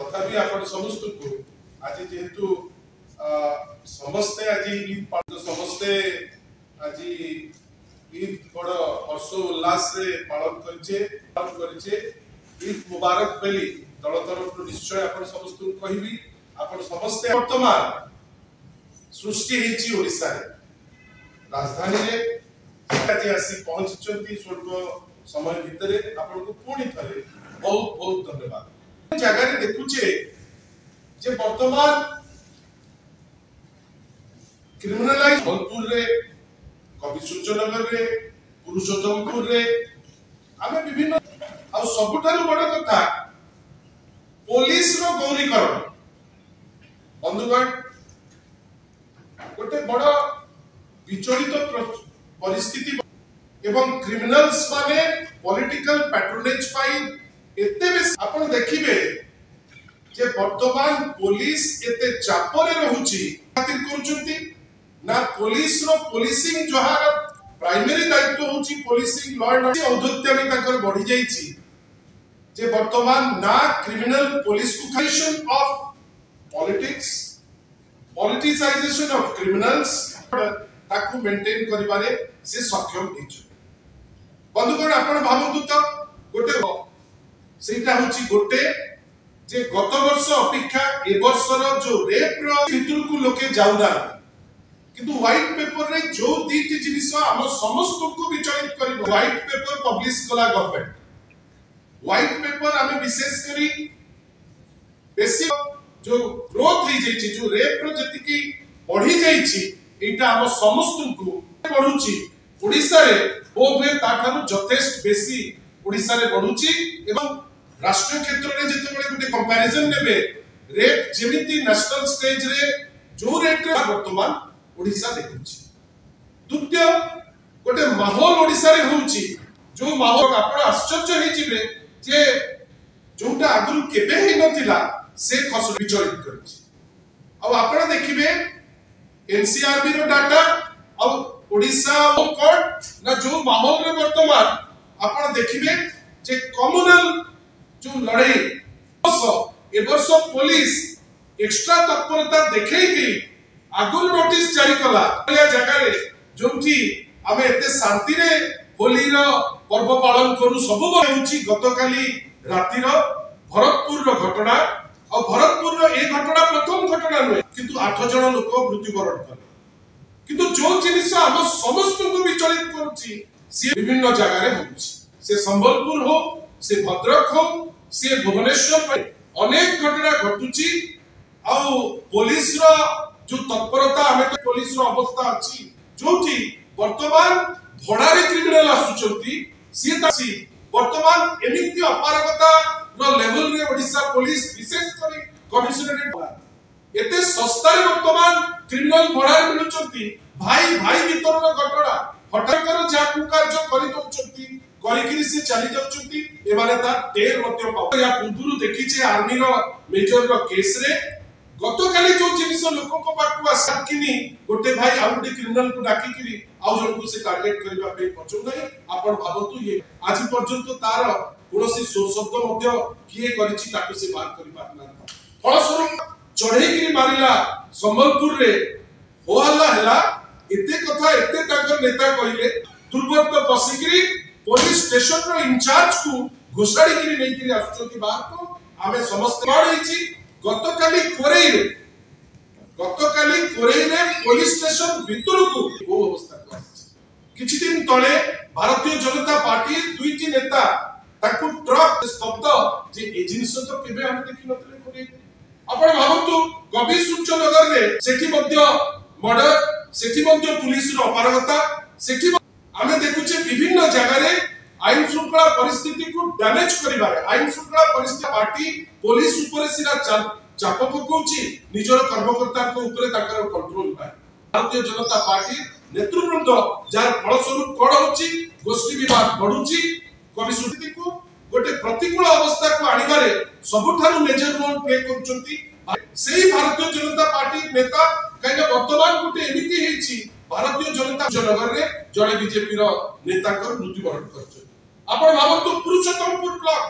तथापि आपण समस्त को आज जेहेतु समस्ते आज ईद पालन समस्ते आज ईद बड़ हर्ष उल्लास रे पालन करिचे ईद मुबारक बेली दल तरफ निश्चय आपण समस्त को कहबी आपण समस्ते वर्तमान सृष्टि हेची ओडिसा रे राजधानी रे आज आसी पहुंचचंती स्वल्प समय भितरे आपण को पुणी थरे बहुत बहुत धन्यवाद। जगह रे देखुचे जे वर्तमान क्रिमिनलाइज भोलपुर रे कवि सूर्यनगर रे पुरुषोत्तमपुर रे आमे विभिन्न आ सबुठारु बड़ कथा पुलिस रो गौरीकरण बंधुगण गोटे बड़ विचलित परिस्थिति एवं क्रिमिनल्स माने पॉलिटिकल पैट्रोनेज पाई एते बेस आपण देखिबे जे वर्तमान पुलिस एते चापरे रहउची खातिर करूचंती ना पुलिस रो पुलिसिंग जहार प्राइमरी दायित्व होची पुलिसिंग लॉ एंड ऑर्डर औद्धत्यमी ताकर बढ़ी जाईची जे वर्तमान ना क्रिमिनल पुलिस कुकेशन of politics politicisation of criminals ताकू मेंटेन करिबारे से सक्षम होची। बंधुगण आपण भाबंतु त गोटे सेटा होची गोटे जे गत वर्ष अपेक्षा ए वर्षर जो रेप रो भितर को लोके जाउना किंतु व्हाइट पेपर रे जो दीटी जिनिस हम समस्त को विचलित करिबो व्हाइट पेपर पब्लिश कला गवर्नमेंट व्हाइट पेपर हमें विशेष करी बेसी जो ग्रोथ ही जाईची जो रेप रो जति की बढ़ी जाईची एटा हम समस्त को बढ़ुची ओडिसा रे ओबे ताठारु जथेष्ट बेसी ओडिसा रे बढ़ुची एवं राष्ट्रीय क्षेत्र रे जते बळे गुटे कंपैरिजन नेबे रेप जेमिति नेशनल स्टेज रे जो रेट रे वर्तमान ओडिसा देखुची द्वितीय गोटे माहौल ओडिसा रे होउची जो माहौल आपण आश्चर्य हे जिबे जे जोटा आगुरु केबे हे नथिला से खस विचलित करछि। अब आपण देखिबे एनसीआरबी रो डाटा अब ओडिसा कोर्ट ना जो माहौल रे वर्तमान आपण देखिबे जे कम्युनल जो लड़ाई ए वर्ष पुलिस एक्स्ट्रा तत्परता देखैकी आगुरु नोटिस जारी कला जगह रे जोंठी आमे एते शांति रे होली रो पर्व पालन करू सब होउची गतकाली राती रो भरतपुर रो घटना और भरतपुर रो ए घटना प्रथम घटना नुहे किंतु 8 जन लोक मृत्युवरण कले किंतु जो जिनिस हम समस्त को विचलित करूची से विभिन्न जगह रे होउची से संबलपुर हो से भद्रक हो से भुवनेश्वर अनेक घटना घटुची आ पुलिस रो जो तत्परता हमें तो पुलिस रो अवस्था अछि जोठी वर्तमान भड़ा रे क्रिमिनल आसुचंती से तासी वर्तमान एमिति अपारगता रो लेवल रे ओडिसा पुलिस विशेष करी कमिशनरेट एते सस्ता रे वर्तमान क्रिमिनल भड़ा रे मिलुचंती भाई भाई भीतर रो घटना हटाकर जाकू कार्य करि दउचंती करिकिरी से चली जाउचंती एमाने ता टेर मध्य पाउ या पूर्वरु देखिचे आर्मी रो मेजर रो केस रे गतकाली जो जिनिस लोक को पाटु आसात किनी गोटे भाई आ गोटे क्रिमिनल को डाकिकिरी आ जन को से टारगेट करबा पे पचो नै आपण भाबतु ये आज पर्यंत तार कोनोसी शब्द मध्य किए करिछि ताकु से बात करि पातना फलस्वरूप चढ़ेकिरी मारिला संबलपुर रे हो हल्ला हैला एते कथा एते ताकर नेता कहिले दुर्बत पसिकिरी पुलिस स्टेशन रो इंचार्ज को घोषाड़ी किरी नै किरी आछुचंती बाहर को आमे समस्त मारैछि गतकाली कोरेई रे पुलिस स्टेशन भितर को वो अवस्था को किछि दिन तळे भारतीय जनता पार्टी दुईटी नेता ताकू ट्रक स्तब्ध जे ए जिनिस तो केबे हम देखि नतले कोरेई आपण भाबंतु कवि सूर्यनगर रे सेठी मध्य मर्डर सेठी मध्य पुलिस रो अपारगता सेठी आमे देखुचे विभिन्न जगह रे आईन श्रृंखला परिस्थिति को डैमेज करिबारे आईन श्रृंखला परिस्थिति पार्टी पुलिस ऊपर सिरा चाप पकोची निजर कर्मकर्ता को ऊपर ताकर कंट्रोल पाए भारतीय जनता पार्टी नेतृवृंद जार फलस्वरूप कोड होची गोष्ठी विवाद बढ़ुची कवि सुस्थिति को गोटे प्रतिकूल अवस्था को आनिबारे सबुठारु मेजर रोल प्ले करचंती सेही भारतीय जनता पार्टी नेता काइना वर्तमान गोटे एमिति हेची भारतीय जनता नगर रे जड़े बीजेपी रो नेता कर मृत्युवरण करछ। आपण भाबंतु पुरुषोत्तमपुर ब्लॉक